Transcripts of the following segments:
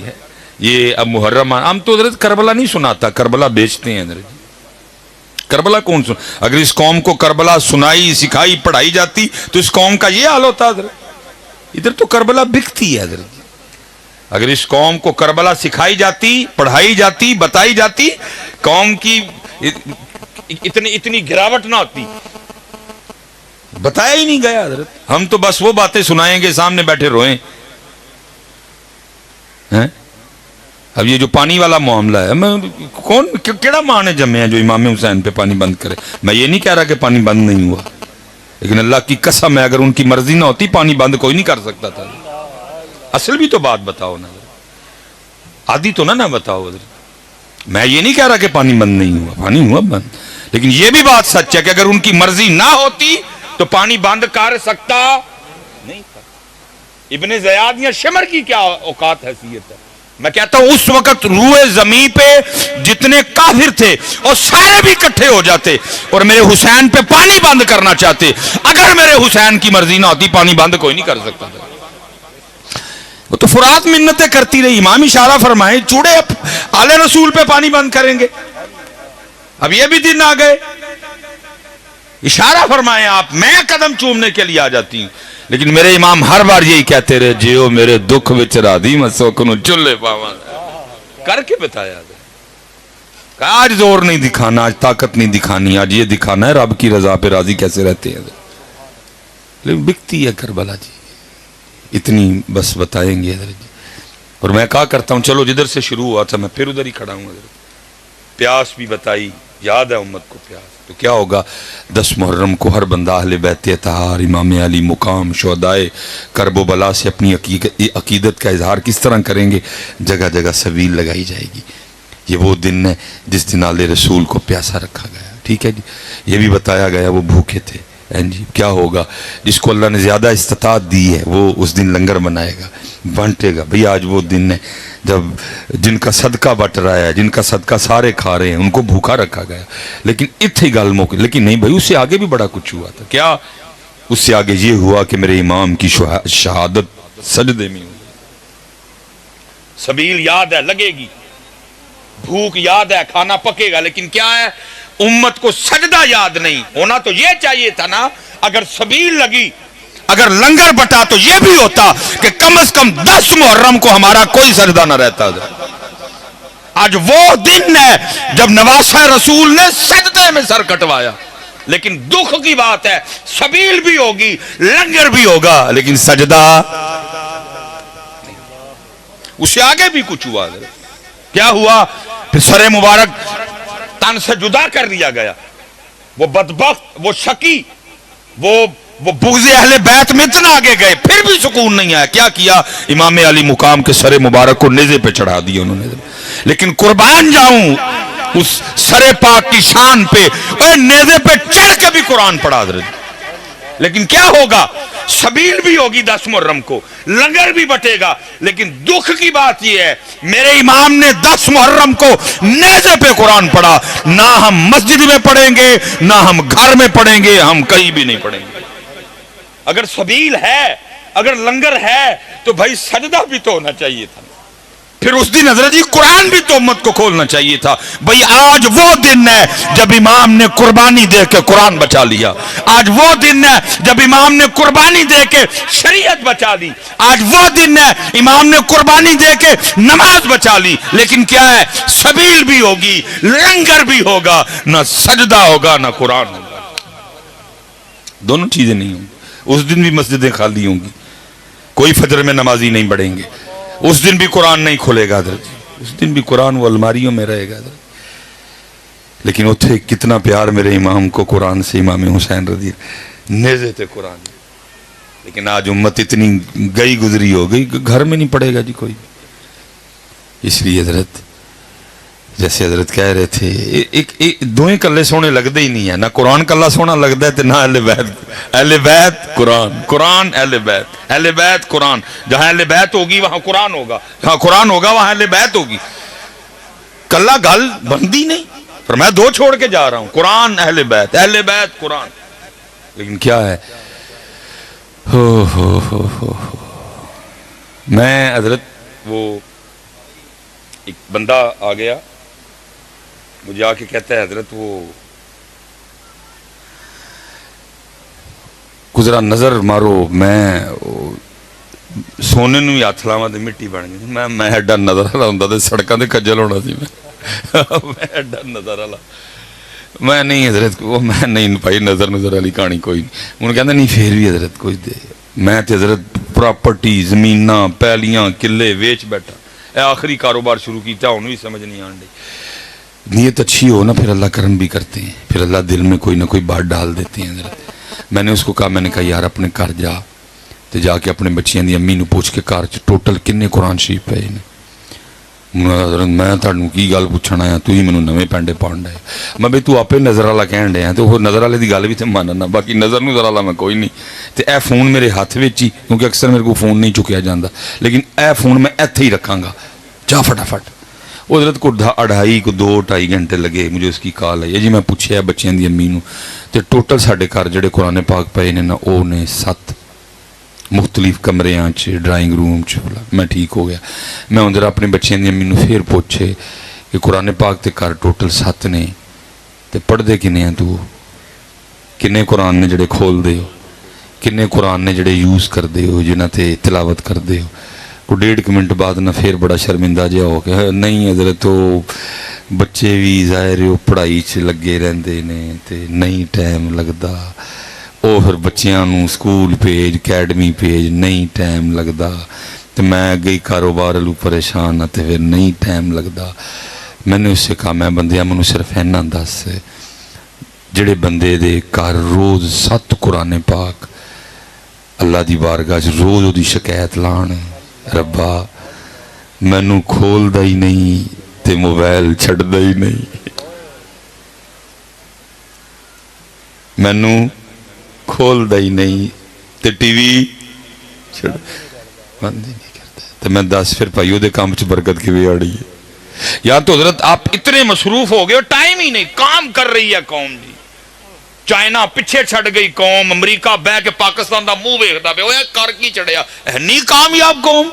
ہے یہ اب محرم ہم تو حضرت کربلا نہیں سناتا، کربلا بیچتے ہیں حضرت. کربلا کون سن؟ اگر اس قوم کو کربلا سنائی سکھائی پڑھائی جاتی تو اس قوم کا یہ حال ہوتا حضرت. ادھر تو کربلا بکتی ہے حضرت. اگر اس قوم کو کربلا سکھائی جاتی پڑھائی جاتی بتائی جاتی قوم کی اتنی گراوٹ نہ ہوتی. بتایا ہی نہیں گیا حضرت. ہم تو بس وہ باتیں سنائیں گے سامنے بیٹھے روئیں. اب یہ جو پانی والا معاملہ ہے کون کیڑا ماں نے جمے ہیں جو امام حسین پہ پانی بند کرے؟ میں یہ نہیں کہہ رہا کہ پانی بند نہیں ہوا، لیکن اللہ کی قسم ہے اگر ان کی مرضی نہ ہوتی پانی بند کوئی نہیں کر سکتا تھا. اصل بھی تو بات بتاؤ نا، آدھی تو نہ بتاؤ حضرت. میں یہ نہیں کہہ رہا کہ پانی بند نہیں ہوا، پانی ہوا بند، لیکن یہ بھی بات سچ ہے کہ اگر ان کی مرضی نہ ہوتی تو پانی بند کر سکتا نہیں تھا. ابن زیاد یا شمر کی کیا اوقات حیثیت ہے؟ میں کہتا ہوں اس وقت روئے زمین پہ جتنے کافر تھے اور سارے بھی اکٹھے ہو جاتے اور میرے حسین پہ پانی بند کرنا چاہتے. اگر میرے حسین کی مرضی نہ ہوتی پانی بند کوئی نہیں کر سکتا تھا. وہ تو فرات منتیں کرتی رہی. امام اشارہ فرمائے چوڑے آل رسول پہ پانی بند کریں گے. اب یہ بھی دن آ گئے. اشارہ فرمائے آپ میں قدم چومنے کے لیے آ جاتی ہوں، لیکن میرے امام ہر بار یہی کہتے رہے جیو میرے دکھ وچ راضی میں سوکنو چلے پاواں. کر کے بتایا کہ آج زور نہیں دکھانا، آج طاقت نہیں دکھانی، آج یہ دکھانا ہے رب کی رضا پہ راضی کیسے رہتے ہیں. لیکن بکتی ہے کربلا جی اتنی بس بتائیں گے حضرت جی. اور میں کہا کرتا ہوں چلو جدھر سے شروع ہوا تھا میں پھر ادھر ہی کھڑا ہوں حضرت. پیاس بھی بتائی، یاد ہے امت کو پیاس تو کیا ہوگا. 10 محرم کو ہر بندہ اہل بیت اطہار امام علی مقام شہدائے کرب و بلا سے اپنی عقیدت کا اظہار کس طرح کریں گے. جگہ جگہ سبیل لگائی جائے گی. یہ وہ دن ہے جس دن آل رسول کو پیاسا رکھا گیا. ٹھیک ہے جی. یہ بھی بتایا گیا وہ بھوکے تھے. جی کیا ہوگا جس کو اللہ نے زیادہ استطاعت دی ہے وہ اس دن لنگر بنائے گا بانٹے گا. بھئی آج وہ دن ہے جب جن کا صدقہ بٹ رہا ہے، جن کا صدقہ سارے کھا رہے ہیں، ان کو بھوکا رکھا گیا. لیکن اتنی گل موقع لیکن نہیں بھائی، اس سے آگے بھی بڑا کچھ ہوا تھا. کیا اس سے آگے یہ ہوا کہ میرے امام کی شہادت سجدے میں ہوئی. سبیل یاد ہے لگے گی، بھوک یاد ہے کھانا پکے گا، لیکن کیا ہے امت کو سجدہ یاد نہیں. ہونا تو یہ چاہیے تھا نا. اگر سبیل لگی، اگر لنگر بٹا تو یہ بھی ہوتا کہ کم از کم 10 محرم کو ہمارا کوئی سجدہ نہ رہتا. آج وہ دن ہے جب نواسہ رسول نے سجدے میں سر کٹوایا. لیکن دکھ کی بات ہے سبیل بھی ہوگی لنگر بھی ہوگا لیکن سجدہ اس سے آگے بھی کچھ ہوا. کیا ہوا؟ پھر سر مبارک تن سے جدا کر دیا گیا. وہ بدبخت، وہ شکی، وہ بغض اہل بیت میں اتنا آگے گئے پھر بھی سکون نہیں آیا. کیا کیا؟ امام علی مقام کے سر مبارک کو نیزے پہ چڑھا دیا انہوں نے. لیکن قربان جاؤں اس سر پاک کی شان پہ نیزے پہ چڑھ کے بھی قرآن پڑھا حضرت. لیکن کیا ہوگا؟ سبیل بھی ہوگی 10 محرم کو، لنگر بھی بٹے گا. لیکن دکھ کی بات یہ ہے میرے امام نے 10 محرم کو نیزے پہ قرآن پڑھا. نہ ہم مسجد میں پڑھیں گے نہ ہم گھر میں پڑھیں گے، ہم کہیں بھی نہیں پڑھیں گے. اگر سبیل ہے، اگر لنگر ہے تو بھائی سجدہ بھی تو ہونا چاہیے تھا. پھر اس دن حضرت جی قرآن بھی تو امت کو کھولنا چاہیے تھا. بھئی آج وہ دن ہے جب امام نے قربانی دے کے قرآن بچا لیا. آج وہ دن ہے جب امام نے قربانی دے کے شریعت بچا لی. آج وہ دن ہے امام نے قربانی دے کے نماز بچا لی. لیکن کیا ہے؟ سبیل بھی ہوگی لنگر بھی ہوگا، نہ سجدہ ہوگا نہ قرآن ہوگا. دونوں چیزیں نہیں ہوں گی. اس دن بھی مسجدیں خالی ہوں گی، کوئی فجر میں نمازی نہیں پڑھیں گے. اس دن بھی قرآن نہیں کھلے گا حضرت. اس دن بھی قرآن وہ الماریوں میں رہے گا حضرت. لیکن اتھے کتنا پیار میرے امام کو قرآن سے، امام حسین رضی نیزے تھے قرآن. لیکن آج امت اتنی گئی گزری ہو گئی گھر میں نہیں پڑھے گا جی کوئی. اس لیے حضرت جیسے حضرت کہہ رہے تھے دوئیں کلے سونے لگتے ہی نہیں ہے. نہ قرآن کلا سونا لگتا ہے تو نہ اہل بیت. اہل بیت قرآن، قرآن اہل بیت، اہل بیت قرآن. جہاں اہل بیت ہوگی وہاں قرآن ہوگا، جہاں قرآن ہوگا وہاں اہل بیت ہوگی. کلا گل بندی نہیں. پر میں 2 چھوڑ کے جا رہا ہوں، قرآن اہل بیت، اہل بیت قرآن. لیکن کیا ہے میں حضرت وہ ایک بندہ آ گیا, مجھے آ کے کہتا ہے حضرت وہ گزرا نظر مارو, میں سونے نو ہی ہاتھ لاواں تے مٹی بن گئی. میں ایڈا نظر والا ہوندا تے سڑکاں تے کھجل ہونا سی. میں ایڈا نظر والا میں نہیں حضرت, وہ میں نہیں بھائی نظر والی کہانی کوئی نہیں. انہوں کہندا نہیں پھر بھی حضرت کچھ دے. میں تے حضرت پراپرٹی زمیناں پیلیاں قلعے ویچ بیٹھا. اے آخری کاروبار شروع کیتا, ہن بھی سمجھ نہیں آن ڈی. نیت اچھی ہو نا پھر اللہ کرم بھی کرتے ہیں, پھر اللہ دل میں کوئی نہ کوئی بات ڈال دیتے ہیں حضرت. میں نے اس کو کہا, میں نے کہا یار اپنے گھر جا تے جا کے اپنے بچیاں دی امی نو پوچھ کے گھر چ ٹوٹل کنے قرآن شریف پے نے. حضرت میں تہانوں کی گل پوچھن آیا, تھی مینوں نویں پینڈے پاؤن ڈے. میں بھئی تو آپے نظر والا کہن ڈیا تو وہ نظر والے دی گل بھی تے ماننا, باقی نظر نو ذرا میں کوئی نہیں. تے اے فون میرے ہاتھ وچ ہی, کیونکہ اکثر میرے کو فون نہیں چکیا جاندا, لیکن اے فون میں ایتھے ہی رکھاں گا. جا فٹافٹ. وہ حضرت کو 2-2.5 گھنٹے لگے, مجھے اس کی کال آئی جی. میں پوچھیا بچیاں دی امی نو تے ٹوٹل ساڈے گھر جڑے قرآن پاک پے نے نا او نے 7 مختلف کمریاں چ, ڈرائنگ روم چ. میں ٹھیک ہو گیا. میں اندر اپنے بچیاں دی امی نو پھر پوچھے کہ قرآن پاک تے گھر ٹوٹل 7 نے تے پڑھ دے کنے ہیں تو, کنے قرآن نے جڑے کھول دے ہو, کنے قرآن نے جڑے یوز کر دے ہو, جنہاں تے تلاوت کر دے ہو. کو 1.5 منٹ بعد نہ پھر بڑا شرمندہ جہا ہو گیا, نہیں حضرت وہ بچے بھی ظاہر وہ پڑھائی چ لگے رہندے نے تے نہیں ٹائم لگدا. وہ پھر بچیاں نو سکول بھیج, اکیڈمی بھیج, نہیں ٹائم لگدا. تے میں گئی کاروبار لو پریشان تے پھر نہیں ٹائم لگدا. میں نے اس سے کہا میں بندیاں منو صرف اینا دس, جڑے بندے دے گھر روز 7 قرآن پاک اللہ دی بارگاہ چ روز وہ دی شکایت لان, ربا مینو کھول دا ہی نہیں تے موبائل چھڑ دا ہی نہیں, مینو کھول دا ہی نہیں تے ٹی وی چھڑ بند ہی نہیں کرتا. تو میں دس پھر بھائیو دے کام چ برکت کی بھی آڑی ہے. یا تو حضرت آپ اتنے مصروف ہو گئے, ٹائم ہی نہیں, کام کر رہی ہے قوم جی. چائنا پیچھے چھڑ گئی قوم, امریکہ بہ کے پاکستان دا منہ ویکھدا پیا, اوے کر کی چڑھیا نہیں کامیاب قوم.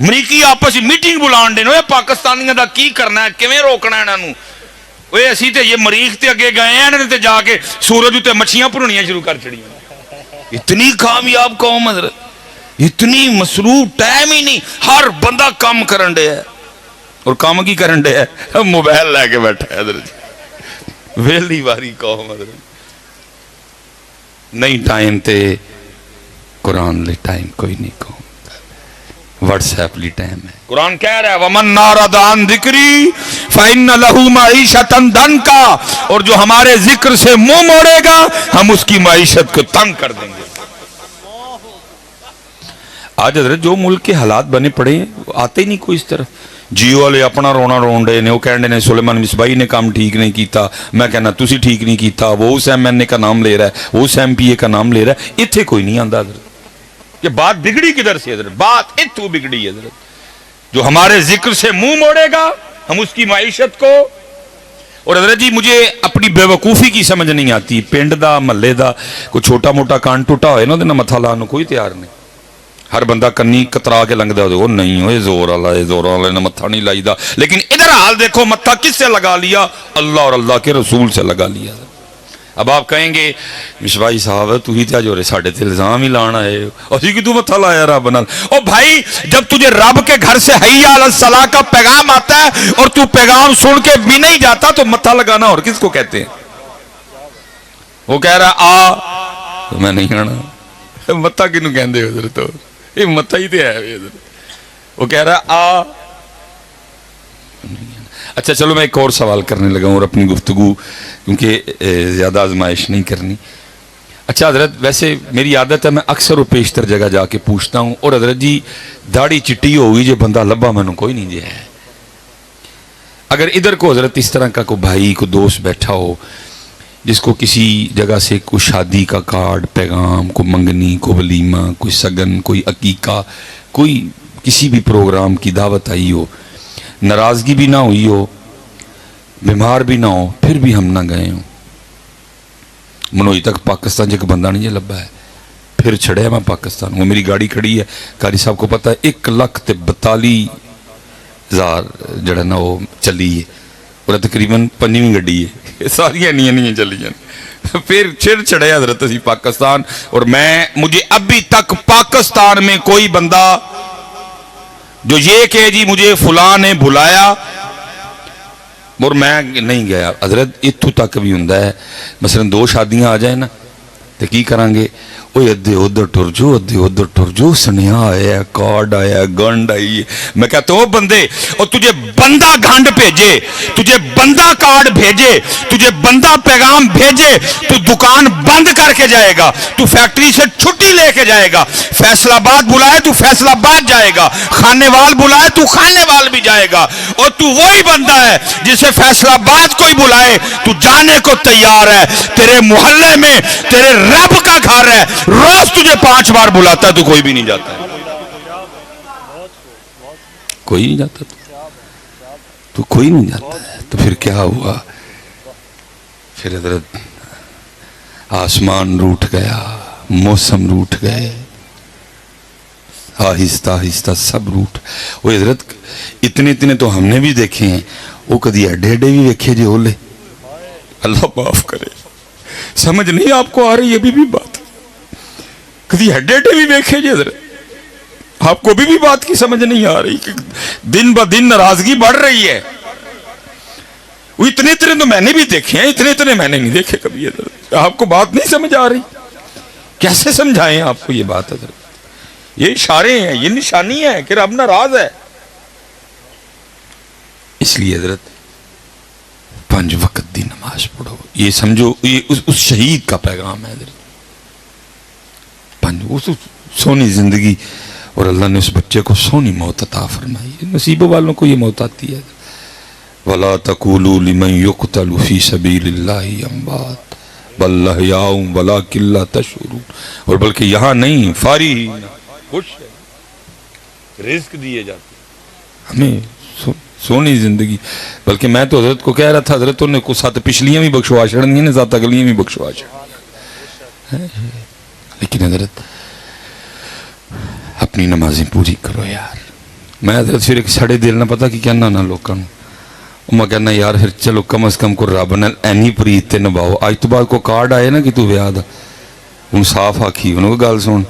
امریکی آپس میٹنگ بلان دین, اوے پاکستانیاں دا کی کرنا ہے, کیویں روکنا ہے انہاں نوں. اوے اسی تے یہ مریخ تے اگے گئے ہیں تے جا کے سورج تے مچھیاں بھرنیاں شروع کر چھڑیاں. اتنی کامیاب قوم حضرت, اتنی مصروف, ٹائم ہی نہیں. ہر بندہ کام کرن ڈیا ہے, اور کام کی کرن ڈیا ہے, موبائل لے کے بیٹھا ہے حضرت. ویلی واری قوم حضرت, نہیں ٹائم تے قرآن لے ٹائم کوئی نہیں قوم, واٹس ایپ لی ٹائم ہے. قرآن کہہ رہا ہے وَمَنْ نَارَدَ عَنْ ذِكْرِي فَإِنَّ لَهُ مَعِيشَةً ضَنْكَ, اور جو ہمارے ذکر سے منہ موڑے گا ہم اس کی معیشت کو تنگ کر دیں گے. آج حضرت جو ملک کے حالات بنے پڑے ہیں آتے ہی نہیں کوئی اس طرف. جیو والے اپنا رونا رون رہے نے, وہ کہنے نے سلیمان مصباحی نے کام ٹھیک نہیں کیتا, میں کہنا تسی ٹھیک نہیں کیتا, وہ اس ایم این اے کا نام لے رہا ہے, وہ اس ایم پی اے کا نام لے رہا ہے. اتھے کوئی نہیں آندا حضرت. یہ بات بگڑی کدھر سے حضرت, بات اتھو بگڑی حضرت. جو ہمارے ذکر سے منہ موڑے گا ہم اس کی معیشت کو. اور حضرت جی مجھے اپنی بے وقوفی کی سمجھ نہیں آتی, پنڈ دا محلے دا کوئی چھوٹا موٹا کان ٹوٹا ہوئے نا تے متھا لانے کوئی تیار نہیں. ہر بندہ کنی کترا کے لنگدا ہو, نہیں ہوئے زور والا نے متھا نہیں لائی دا. لیکن ادھر حال دیکھو, متھا کس سے لگا لیا, اللہ اور اللہ کے رسول سے لگا لیا. اب آپ کہیں گے مصباحی صاحب تو ہی تے جو ساڈے تے الزام ہی لانا ہے, اسی کی تو متھا لایا رب نال. او بھائی جب تجھے رب کے گھر سے حی علی الصلاۃ کا پیغام آتا ہے اور تو پیغام سن کے بھی نہیں جاتا تو متھا لگانا اور کس کو کہتے ہیں. وہ کہہ رہا آ تو میں نہیں آنا, متھا کینوں کہندے ہو حضرت, یہ متھا ہی تے ہے حضرت. وہ کہہ رہا آ. اچھا چلو میں ایک اور سوال کرنے لگا ہوں اور اپنی گفتگو کیونکہ زیادہ آزمائش نہیں کرنی. اچھا حضرت ویسے میری عادت ہے میں اکثر و پیشتر جگہ جا کے پوچھتا ہوں, اور حضرت جی داڑھی چٹی ہوگی جو بندہ لبا میں کوئی نہیں جی ہے. اگر ادھر کو حضرت اس طرح کا کوئی بھائی کو دوست بیٹھا ہو جس کو کسی جگہ سے کوئی شادی کا کارڈ پیغام, کوئی منگنی, کوئی ولیمہ, کوئی سگن, کوئی عقیقہ, کوئی کسی بھی پروگرام کی دعوت آئی ہو, ناراضگی بھی نہ ہوئی ہو, بیمار بھی نہ ہو, پھر بھی ہم نہ گئے ہوں. منوئی تک پاکستان جے ایک بندہ نہیں لبا ہے, پھر چھڑیا میں پاکستان. وہ میری گاڑی کھڑی ہے, قاری صاحب کو پتہ ہے 1,42,000 زار جڑا نا وہ چلی ہے اور تقریباً 5ویں گڈی ہے ساری نہیں چلی جان پھر چڑ چڑھے حضرت اسی پاکستان اور مجھے ابھی تک پاکستان میں کوئی بندہ جو یہ کہ جی مجھے فلاں نے بلایا اور میں نہیں گیا حضرت اتھو تک بھی ہوں مثلا 2 شادیاں آ جائیں نا تو کی کریں گے وہ ادھے ادھر ٹر جو ادھے ادھر ٹر جو سنیا آیا کارڈ آیا گنڈ آئی ہے میں کہتا ہوں بندے اور تجھے بندہ گھنڈ بھیجے تجھے بندہ کارڈ بھیجے تجھے بندہ پیغام بھیجے تو دکان بند کر کے جائے گا تو فیکٹری سے چھٹی لے کے جائے گا فیصل آباد بلائے تو فیصل آباد جائے گا خانے وال بلائے تو خانے وال بھی جائے گا اور تو وہی بندہ ہے جسے فیصل آباد کوئی بلائے تو جانے کو تیار ہے تیرے محلے میں تیرے رب کا گھر ہے روز تجھے 5 بار بلاتا ہے تو کوئی بھی نہیں جاتا ہے کوئی نہیں جاتا تو کوئی نہیں جاتا ہے تو پھر کیا ہوا پھر حضرت آسمان روٹ گیا موسم روٹ گئے آہستہ آہستہ سب روٹ وہ حضرت اتنے تو ہم نے بھی دیکھے ہیں وہ کدی ایڈے بھی دیکھے جی اولے اللہ معاف کرے سمجھ نہیں آپ کو آ رہی ابھی بھی بات کدی ایڈے بھی دیکھے جی حضرت آپ کو بھی بات کی سمجھ نہیں آ رہی کہ دن با دن ناراضگی بڑھ رہی ہے وہ اتنے تو میں نے بھی دیکھے ہیں اتنے میں نے نہیں دیکھے کبھی حضرت آپ کو بات نہیں سمجھ آ رہی کیسے سمجھائیں آپ کو یہ بات حضرت یہ اشارے ہیں یہ نشانی ہے کہ رب ناراض ہے اس لیے حضرت 5 وقت دی نماز پڑھو یہ سمجھو یہ اس شہید کا پیغام ہے حضرت اس سونی زندگی اور اللہ نے اس بچے کو سونی موت عطا فرمائی نصیبوں والوں کو یہ موت آتی ہے وَلَا تَقُولُوا لِمَنْ يُقْتَلُ فِي سَبِيلِ اللَّهِ أَمْوَاتٌ بَلْ أَحْيَاءٌ وَلَكِنْ لَا تَشْعُرُونَ اور بلکہ یہاں نہیں فارغ خوش ہے رزق دیے جاتے ہمیں سونی زندگی بلکہ میں تو حضرت کو کہہ رہا تھا حضرت نے کچھ ساتھ پچھلیاں بھی بخشوا چڑھنی ہیں ساتھ اگلیاں بھی بخشوا چڑھنی لیکن حضرت اپنی نمازیں پوری کرو یار میں حضرت پھر ایک سڑے دل نہ پتا کہ کہنا نہ لوگوں میں کہنا یار پھر چلو کم از کم کو رب نے اینی پریت تے نباؤ آج تو بعد کو کارڈ آئے نا کہ تو بیاہ دا ان صاف آکھی انہوں کو گال سن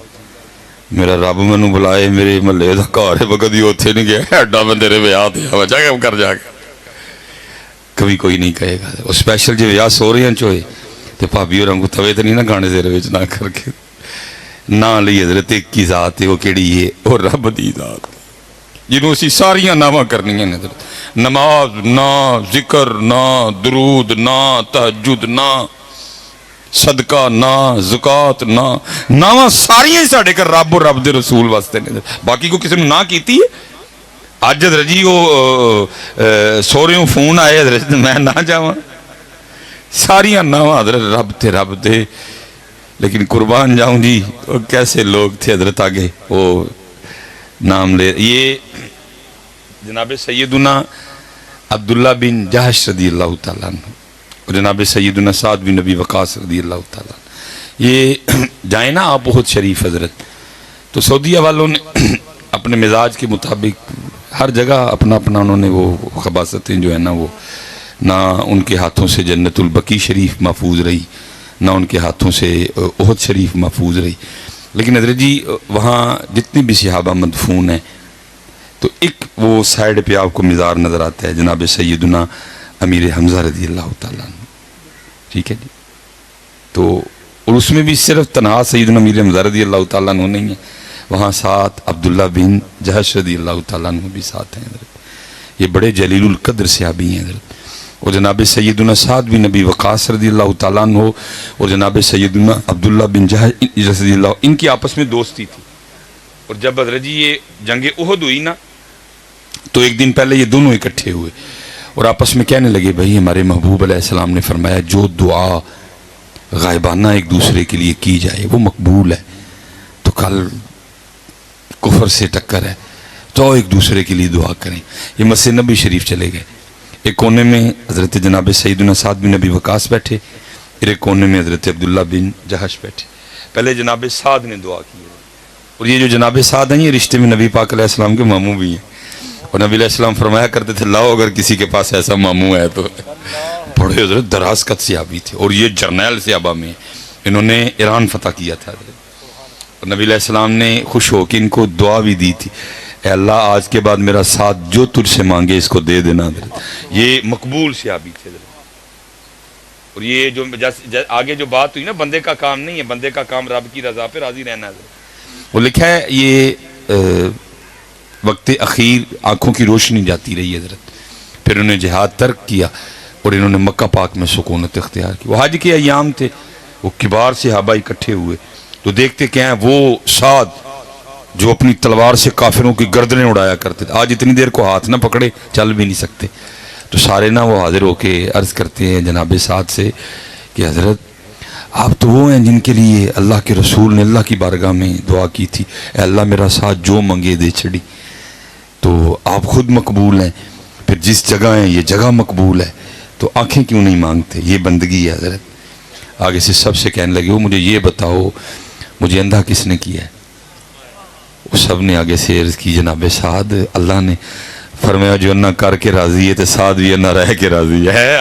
میرا رب میں بلائے میرے محلے دا کار ہے وقت یہ اتھے نہیں گیا ایڈا میں تیرے بیاہ دیا بچا کے کر جا کے کبھی کوئی نہیں کہے گا وہ سپیشل جو بیاہ سو رہے ہیں چوئے تو بھابی اور کو توے تو نہیں نہ گانے زیرے ویچ نہ کر کے نہ لی حضرت ایک کی ذات ہے وہ کیڑی ہے اور رب دی ذات جنہوں اسی ساریاں نامہ کرنی ہیں حضرت نماز نہ ذکر نہ درود نہ تہجد نہ صدقہ نہ زکات نہ نامہ ساریاں ہی ساڑھے کر رب اور رب دے رسول واسطے نے باقی کو کسی نے نہ کیتی ہے آج حضرت جی وہ سوریوں فون آئے حضرت میں نہ جاواں ساریاں نامہ حضرت رب دے لیکن قربان جاؤں جی وہ کیسے لوگ تھے حضرت آگے وہ نام لے یہ جناب سیدنا عبداللہ بن جہش رضی اللہ تعالیٰ عنہ اور جناب سیدنا سعد بن نبی وقاص رضی اللہ تعالیٰ عنہ یہ جائیں نا آپ بہت شریف حضرت تو سعودیہ والوں نے اپنے مزاج کے مطابق ہر جگہ اپنا انہوں نے وہ خباستیں جو ہے نا وہ نہ ان کے ہاتھوں سے جنت البقیع شریف محفوظ رہی نہ ان کے ہاتھوں سے احد شریف محفوظ رہی لیکن حضرت جی وہاں جتنی بھی صحابہ مدفون ہیں تو ایک وہ سائیڈ پہ آپ کو مزار نظر آتا ہے جناب سیدنا امیر حمزہ رضی اللہ تعالیٰ عنہ ٹھیک ہے جی تو اور اس میں بھی صرف تنہا سیدنا امیر حمزہ رضی اللہ تعالیٰ عنہ نہیں ہے وہاں ساتھ عبداللہ بن جہش رضی اللہ تعالیٰ عنہ بھی ساتھ ہیں حضرت یہ بڑے جلیل القدر صحابی ہیں حضرت اور جناب سیدنا سعد بن نبی وقاص رضی اللہ تعالیٰ عنہ اور جناب سیدنا عبداللہ بن جہش رضی اللہ ان کی آپس میں دوستی تھی اور جب حضرت جی یہ جنگ احد ہوئی نا تو ایک دن پہلے یہ دونوں اکٹھے ہوئے اور آپس میں کہنے لگے بھائی ہمارے محبوب علیہ السلام نے فرمایا جو دعا غائبانہ ایک دوسرے کے لیے کی جائے وہ مقبول ہے تو کل کفر سے ٹکر ہے تو ایک دوسرے کے لیے دعا کریں یہ مسجد نبی شریف چلے گئے ایک کونے میں حضرت جناب سیدنا سعد بن نبی وقاص بیٹھے پھر ایک کونے میں حضرت عبداللہ بن جہش بیٹھے پہلے جناب سعد نے دعا کی اور یہ جو جناب سعد ہیں یہ رشتے میں نبی پاک علیہ السلام کے ماموں بھی ہیں اور نبی علیہ السلام فرمایا کرتے تھے لاؤ اگر کسی کے پاس ایسا ماموں ہے تو. بڑے حضرت دراز قد صحابی تھے اور یہ جرنیل صحابہ میں انہوں نے ایران فتح کیا تھا. اور نبی علیہ السلام نے خوش ہو کے ان کو دعا بھی دی تھی اے اللہ آج کے بعد میرا ساتھ جو تجھ سے مانگے اس کو دے دینا. یہ مقبول صحابی تھے. اور یہ جو آگے جو بات ہوئی نا بندے کا کام نہیں ہے, بندے کا کام رب کی رضا پہ راضی رہنا ہے. وہ لکھا ہے یہ وقت اخیر آنکھوں کی روشنی جاتی رہی حضرت, پھر انہوں نے جہاد ترک کیا اور انہوں نے مکہ پاک میں سکونت اختیار کی. وہ حج کے ایام تھے, وہ کبار صحابہ اکٹھے ہوئے تو دیکھتے کیا ہیں وہ سعد جو اپنی تلوار سے کافروں کی گردنیں اڑایا کرتے تھے, آج اتنی دیر کو ہاتھ نہ پکڑے چل بھی نہیں سکتے. تو سارے نہ وہ حاضر ہو کے عرض کرتے ہیں جناب سعد سے کہ حضرت آپ تو وہ ہیں جن کے لیے اللہ کے رسول نے اللہ کی بارگاہ میں دعا کی تھی اے اللہ میرا ساتھ جو منگے دے چھڑی. تو آپ خود مقبول ہیں, پھر جس جگہ ہیں یہ جگہ مقبول ہے, تو آنکھیں کیوں نہیں مانگتے؟ یہ بندگی ہے حضرت. آگے سے سب سے کہنے لگے وہ مجھے یہ بتاؤ مجھے اندھا کس نے کیا ہے؟ وہ سب نے آگے سے عرض کی جناب سعد اللہ نے. فرمایا جو نہ کر کے راضی ہے تو سعد بھی نہ رہ کے راضی ہے.